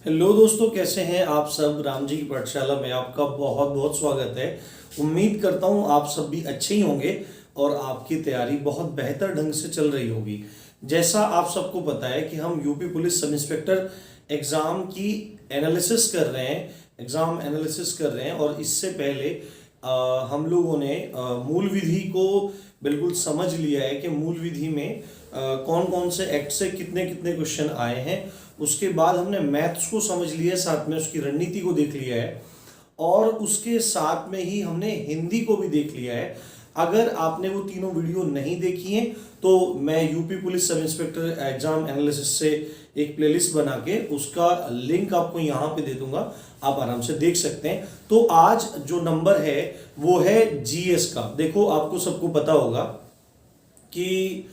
Hello दोस्तों, कैसे हैं आप सब। राम जी की पाठशाला में आपका बहुत बहुत स्वागत है। उम्मीद करता हूँ आप सब भी अच्छे ही होंगे और आपकी तैयारी बहुत बेहतर ढंग से चल रही होगी। जैसा आप सबको पता है कि हम UP police sub inspector exam की एग्ज़ाम एनालिसिस कर रहे हैं और इससे पहले हम लोगों ने मूल विधि को बिल्कुल समझ लिया है कि मूल विधि में कौन कौन से एक्ट से कितने कितने क्वेश्चन आए हैं। उसके बाद हमने मैथ्स को समझ लिया है, साथ में उसकी रणनीति को देख लिया है और उसके साथ में ही हमने हिंदी को भी देख लिया है। अगर आपने वो तीनों वीडियो नहीं देखी हैं तो मैं UP police sub inspector exam analysis से एक प्लेलिस्ट बना के उसका लिंक आपको यहाँ पे दे दूंगा, आप आराम से देख सकते हैं। तो आज जो नंबर है वो है जीएस का। देखो, आपको सबको पता होगा कि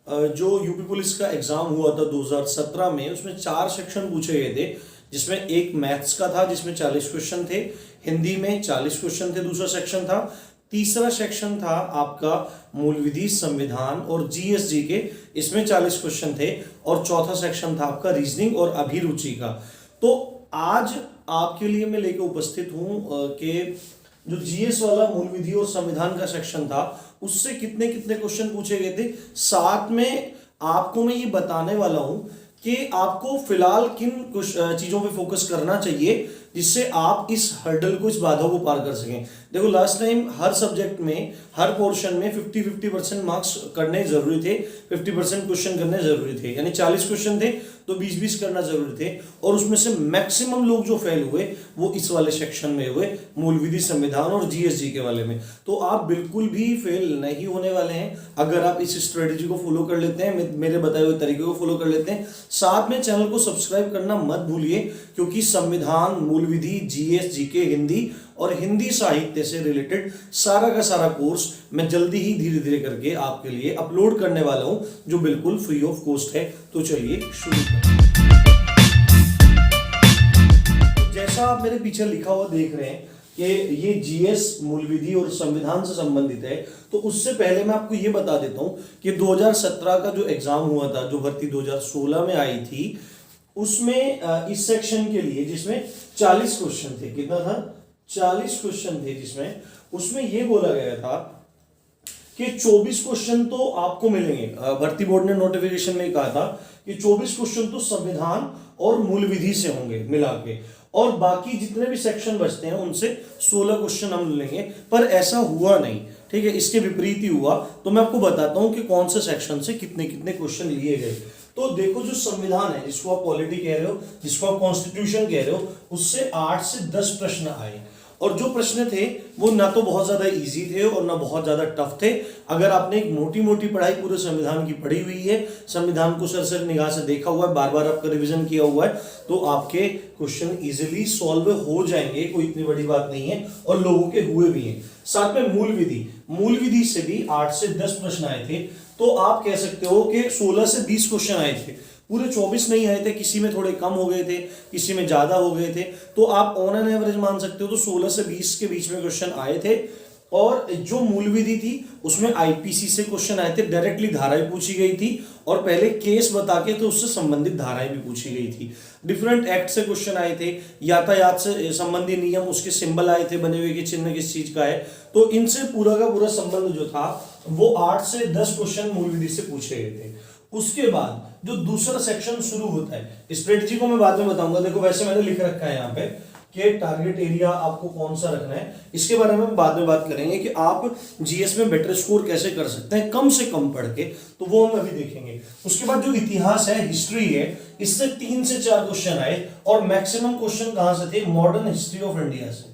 जो यूपी पुलिस का एग्जाम हुआ था 2017 में, उसमें 4 सेक्शन पूछे गए थे, जिसमें एक मैथ्स का था जिसमें 40 क्वेश्चन थे, हिंदी में 40 क्वेश्चन थे, दूसरा सेक्शन था, तीसरा सेक्शन था आपका मूल विधि, संविधान और जीएसजी के, इसमें 40 क्वेश्चन थे, और चौथा सेक्शन था आपका रीजनिंग और अभिरुचि का। तो आज आपके लिए मैं लेके उपस्थित हूं कि जो जीएस वाला मूल विधि और संविधान का सेक्शन था उससे कितने कितने क्वेश्चन पूछे गए थे। साथ में आपको मैं ये बताने वाला हूं कि आपको फिलहाल किन चीजों पे फोकस करना चाहिए जिससे आप इस हर्डल को, इस बाधा को पार कर सकें। देखो, लास्ट टाइम हर सब्जेक्ट में, हर पोर्शन में 50-50% मार्क्स करने जरूरी थे, 50% क्वेश्चन करने जरूरी थे, यानी 40 क्वेश्चन थे तो 20-20 करना जरूरी थे। और उसमें से मैक्सिमम लोग जो फेल हुए वो इस वाले सेक्शन में हुए, मूल विधि, संविधान और जीएसजी के वाले में। तो आप बिल्कुल भी फेल नहीं होने वाले हैं अगर आप इस स्ट्रेटेजी को फॉलो कर लेते हैं, मेरे बताए हुए तरीके को फॉलो कर लेते हैं। साथ में चैनल को सब्सक्राइब करना मत भूलिए, क्योंकि संविधान, मूल विधि, जीएस, जीके, हिंदी और हिंदी साहित्य से रिलेटेड सारा का सारा कोर्स मैं जल्दी ही धीरे धीरे करके आपके लिए अपलोड करने वाला हूं, जो बिल्कुल फ्री ऑफ कॉस्ट है। तो चलिए शुरू करें। जैसा आप मेरे पीछे लिखा हुआ देख रहे हैं कि ये जीएस, मूल विधि और संविधान से संबंधित है, तो उससे पहले मैं आपको ये बता देता हूं कि 2017 का जो एग्जाम हुआ था, जो भर्ती 2016 में आई थी, उसमें इस सेक्शन के लिए जिसमें 40 क्वेश्चन थे, कितना था, 40 क्वेश्चन थे, जिसमें उसमें यह बोला गया था कि 24 क्वेश्चन तो आपको मिलेंगे। भर्ती बोर्ड ने नोटिफिकेशन में कहा था कि 24 क्वेश्चन तो संविधान और मूल विधि से होंगे मिला के, और बाकी जितने भी सेक्शन बचते हैं उनसे 16 क्वेश्चन हम लेंगे। पर ऐसा हुआ नहीं, ठीक है, इसके विपरीत ही हुआ। तो मैं आपको बताता हूं कि कौन से सेक्शन से कितने कितने क्वेश्चन लिए गए। तो देखो, जो संविधान है, जिसको आप पॉलिटी कह रहे हो, जिसको आप कॉन्स्टिट्यूशन कह रहे हो, उससे 8 से 10 प्रश्न आए, और जो प्रश्न थे वो ना तो बहुत ज्यादा इजी थे और ना बहुत ज्यादा टफ थे। अगर आपने एक मोटी मोटी पढ़ाई पूरे संविधान की पढ़ी हुई है, संविधान को सरसरी निगाह से देखा हुआ है, बार बार आपका रिवीजन किया हुआ है, तो आपके क्वेश्चन इजीली सॉल्व हो जाएंगे, कोई इतनी बड़ी बात नहीं है, और लोगों के हुए भी हैं। साथ में मूल विधि से भी 8 से 10 प्रश्न आए थे। तो आप कह सकते हो कि 16 से 20 क्वेश्चन आए थे, पूरे 24 नहीं आए थे, किसी में थोड़े कम हो गए थे, किसी में ज्यादा हो गए थे। तो आप ऑन एन एवरेज मान सकते हो तो 16 से 20 के बीच में क्वेश्चन आए थे। और जो मूल विधि थी उसमें आईपीसी से क्वेश्चन आए थे, डायरेक्टली धाराएं पूछी गई थी, और पहले केस बता के तो उससे संबंधित धाराएं भी पूछी गई थी। डिफरेंट एक्ट से क्वेश्चन आए थे, यातायात से संबंधी नियम, उसके सिंबल आए थे बने हुए कि चिन्ह किस चीज का है। तो इनसे पूरा का पूरा संबंध जो था वो 8 से 10 क्वेश्चन मूल विधि से पूछे गए थे। उसके बाद जो दूसरा सेक्शन शुरू होता है, स्ट्रेटजी को मैं बाद में बताऊंगा। देखो, वैसे मैंने लिख रखा है यहाँ पे कि टारगेट एरिया आपको कौन सा रखना है, इसके बारे में बाद में बात करेंगे कि आप जीएस में बेटर स्कोर कैसे कर सकते हैं कम से कम पढ़ के, तो वो हम अभी देखेंगे। उसके बाद जो इतिहास है, हिस्ट्री है, इससे 3 से 4 क्वेश्चन आए, और मैक्सिमम क्वेश्चन कहां से थे, मॉडर्न हिस्ट्री ऑफ इंडिया से।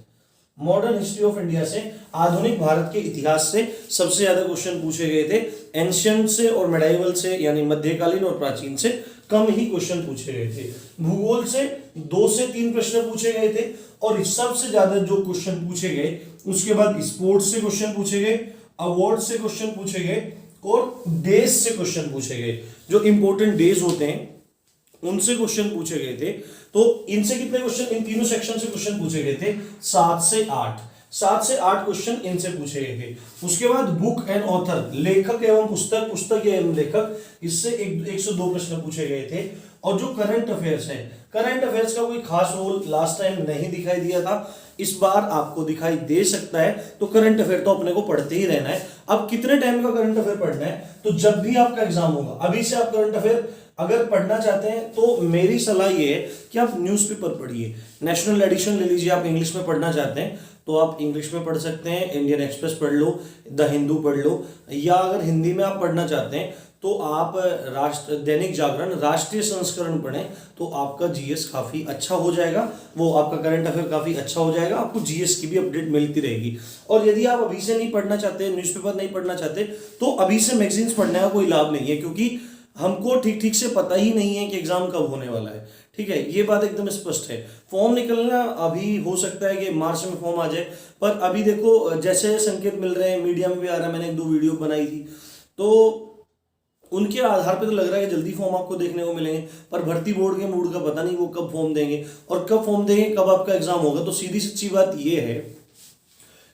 मॉडर्न हिस्ट्री ऑफ इंडिया से, आधुनिक भारत के इतिहास से सबसे ज्यादा क्वेश्चन पूछे गए थे। एंशियंट से और मेडाइवल से, यानी मध्यकालीन और प्राचीन से कम ही क्वेश्चन पूछे गए थे। भूगोल से 2 से 3 प्रश्न पूछे गए थे, और सबसे ज्यादा जो क्वेश्चन पूछे गए, उसके बाद स्पोर्ट्स से क्वेश्चन पूछे गए, अवार्ड से क्वेश्चन पूछे गए, और डेज से क्वेश्चन पूछे गए। जो इंपॉर्टेंट डेज होते हैं उनसे क्वेश्चन पूछे गए थे। तो इनसे कितने क्वेश्चन, इन तीनों सेक्शन से क्वेश्चन पूछे गए थे, 7 से 8 क्वेश्चन इनसे पूछे गए थे। उसके बाद बुक एंड ऑथर, लेखक एवं पुस्तक, पुस्तक एवं लेखक, इससे 102 प्रश्न पूछे गए थे। और जो करंट अफेयर्स है, करंट अफेयर्स का कोई खास रोल लास्ट टाइम नहीं दिखाई दिया था, इस बार आपको दिखाई दे सकता है। तो करंट अफेयर तो अपने को पढ़ते ही रहना है। अब कितने टाइम का करंट अफेयर पढ़ना है, तो जब भी आपका एग्जाम होगा, अभी से आप करंट अफेयर अगर पढ़ना चाहते हैं तो मेरी सलाह ये है कि आप न्यूज़पेपर पढ़िए। नेशनल एडिशन ले लीजिए, आप इंग्लिश में पढ़ना चाहते हैं तो आप इंग्लिश में पढ़ सकते हैं, इंडियन एक्सप्रेस पढ़ लो, द हिंदू पढ़ लो, या अगर हिंदी में आप पढ़ना चाहते हैं तो आप दैनिक जागरण राष्ट्रीय संस्करण पढ़ें, तो आपका जीएस काफी अच्छा हो जाएगा, वो आपका करंट अफेयर काफी अच्छा हो जाएगा, आपको जीएस की भी अपडेट मिलती रहेगी। और यदि आप अभी से नहीं पढ़ना चाहते, न्यूज़पेपर नहीं पढ़ना चाहते, तो अभी से मैगजीन्स पढ़ने का कोई लाभ नहीं है, क्योंकि हमको ठीक ठीक से पता ही नहीं है कि एग्जाम कब होने वाला है। ठीक है, ये बात एकदम स्पष्ट है। फॉर्म निकलना अभी हो सकता है कि मार्च में फॉर्म आ जाए, पर अभी देखो जैसे संकेत मिल रहे हैं, मीडिया में भी आ रहा है, मैंने 1-2 वीडियो बनाई थी, तो उनके आधार पे तो लग रहा है कि जल्दी फॉर्म आपको देखने को मिलेंगे। पर भर्ती बोर्ड के मूड का पता नहीं, वो कब फॉर्म देंगे और कब फॉर्म देंगे, कब आपका एग्जाम होगा। तो सीधी सच्ची बात ये है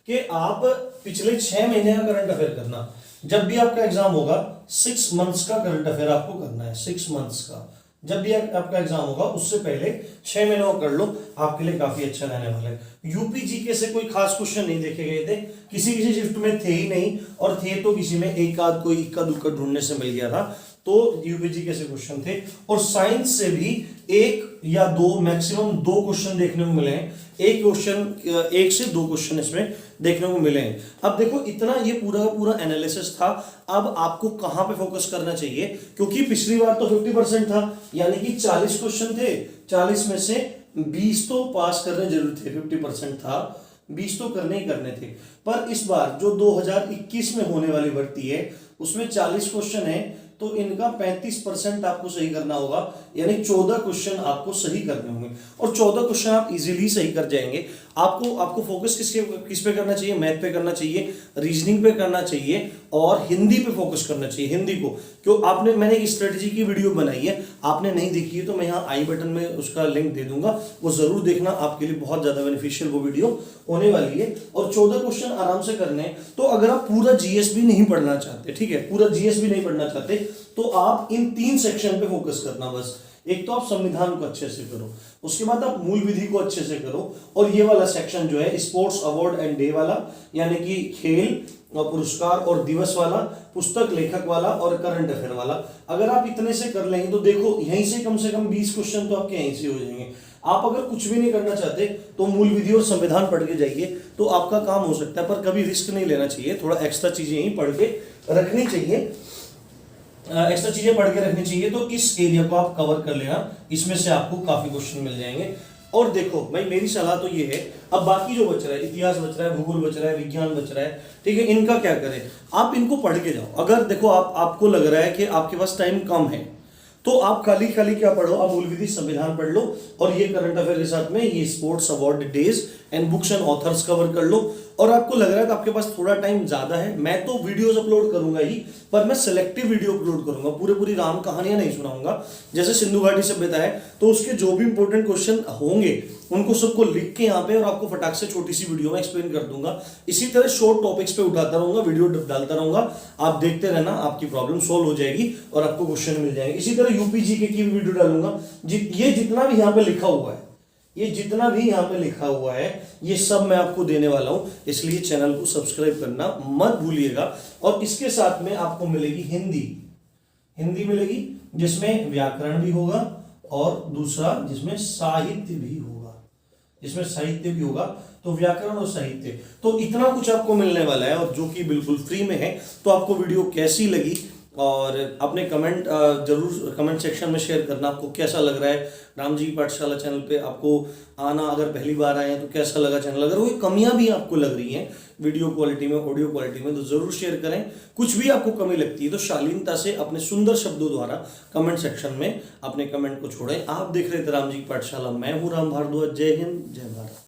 कि आप पिछले 6 महीने का करंट अफेयर करना, जब भी आपका एग्जाम होगा 6 मंथ्स का करंट अफेयर आपको करना है। 6 मंथ्स का जब भी आपका एग्जाम होगा उससे पहले 6 महीनों का कर लो, आपके लिए काफी अच्छा रहने वाला है। यूपी जीके से कोई खास क्वेश्चन नहीं देखे गए थे, किसी किसी शिफ्ट में थे ही नहीं, और थे तो किसी में एक आध कोई इक्का दुक्का ढूंढने से मिल गया था, तो यूपी जीके से क्वेश्चन थे। और साइंस से भी 1 या 2 मैक्सिमम 2 क्वेश्चन देखने को मिले हैं। एक से 2 क्वेश्चन इसमें देखने को मिले हैं। अब देखो इतना ये पूरा का पूरा एनालिसिस था, अब आपको कहां पे फोकस करना चाहिए, क्योंकि पिछली बार तो 50% था, यानी कि 40 क्वेश्चन थे, 40 में से 20 तो पास करने जरूर थे, 50% था, 20 तो करने ही करने थे। पर इस बार जो 2021 में होने वाली भर्ती है उसमें 40 क्वेश्चन है, तो इनका 35% आपको सही करना होगा, यानी 14 क्वेश्चन आपको सही करने होंगे, और 14 क्वेश्चन आप इजीली सही कर जाएंगे। आपको फोकस किस पे करना चाहिए, मैथ पे करना चाहिए, रीजनिंग पे करना चाहिए, और हिंदी पे फोकस करना चाहिए। हिंदी को क्यों मैंने एक स्ट्रेटजी की वीडियो बनाई है, आपने नहीं देखी है तो मैं यहाँ आई बटन में उसका लिंक दे दूंगा, वो जरूर देखना, आपके लिए बहुत ज्यादा बेनिफिशियल वो वीडियो होने वाली है। और 14 क्वेश्चन आराम से करने हैं। तो अगर आप पूरा जीएस भी नहीं पढ़ना चाहते, ठीक है, पूरा जीएस भी नहीं पढ़ना चाहते, तो आप इन 3 सेक्शन पे फोकस करना बस। एक तो आप संविधान को अच्छे से करो, उसके बाद आप मूल विधि को अच्छे से करो, और ये वाला सेक्शन जो है स्पोर्ट्स अवार्ड एंड डे वाला, यानी कि खेल और पुरस्कार और दिवस वाला, पुस्तक लेखक वाला और करंट अफेयर वाला, अगर आप इतने से कर लेंगे तो देखो यहीं से कम 20 क्वेश्चन तो आपके यहीं से हो जाएंगे। आप अगर कुछ भी नहीं करना चाहते तो मूल विधि और संविधान पढ़ के जाइए, तो आपका काम हो सकता है, पर कभी रिस्क नहीं लेना चाहिए, थोड़ा एक्स्ट्रा चीजें ही पढ़ के रखनी चाहिए, एक्स्ट्रा चीजें पढ़ के रखनी चाहिए। तो इस एरिया को आप कवर कर लेना, इसमें से आपको काफी क्वेश्चन मिल जाएंगे। और देखो भाई मेरी सलाह तो ये है, अब बाकी जो बच रहा है, इतिहास बच रहा है, भूगोल बच रहा है, विज्ञान बच रहा है, ठीक है, इनका क्या करें, आप इनको पढ़ के जाओ। अगर देखो आपको लग रहा है कि आपके पास टाइम कम है, तो आप खाली खाली क्या पढ़ो, आप मूल विधि संविधान पढ़ लो, और ये करंट अफेयर के साथ में ये sports award days and books and authors cover कर लो। और आपको लग रहा है कि आपके पास थोड़ा टाइम ज्यादा है, मैं तो वीडियोस अपलोड करूंगा ही, पर मैं सिलेक्टिव वीडियो अपलोड करूंगा, पूरी राम कहानियां नहीं सुनाऊंगा। जैसे सिंधु घाटी सभ्यता है तो उसके जो भी इंपॉर्टेंट क्वेश्चन होंगे उनको सबको लिख के यहाँ पे और आपको फटाक से छोटी सी वीडियो में एक्सप्लेन कर दूंगा। इसी तरह शॉर्ट टॉपिक्स पे उठाता रहूंगा, वीडियो डालता रहूंगा, आप देखते रहना, आपकी प्रॉब्लम सॉल्व हो जाएगी और आपको क्वेश्चन मिल जाएंगे। इसी तरह यूपी जीके की भी वीडियो डालूंगा। ये जितना भी यहाँ पे लिखा हुआ है, ये जितना भी यहाँ पे लिखा हुआ है, ये सब मैं आपको देने वाला हूं, इसलिए चैनल को सब्सक्राइब करना मत भूलिएगा। और इसके साथ में आपको मिलेगी हिंदी मिलेगी, जिसमें व्याकरण भी होगा और दूसरा जिसमें साहित्य भी होगा, तो व्याकरण और साहित्य, तो इतना कुछ आपको मिलने वाला है, और जो कि बिल्कुल फ्री में है। तो आपको वीडियो कैसी लगी, और अपने कमेंट जरूर कमेंट सेक्शन में शेयर करना, आपको कैसा लग रहा है राम जी की पाठशाला चैनल पे आपको आना। अगर पहली बार आए हैं तो कैसा लगा चैनल, अगर कोई कमियां भी आपको लग रही हैं वीडियो क्वालिटी में, ऑडियो क्वालिटी में, तो जरूर शेयर करें। कुछ भी आपको कमी लगती है तो शालीनता से अपने सुंदर शब्दों द्वारा कमेंट सेक्शन में अपने कमेंट को छोड़ें। आप देख रहे थे राम जी की पाठशाला, मैं हूं राम भारद्वाज। जय हिंद, जय भारत।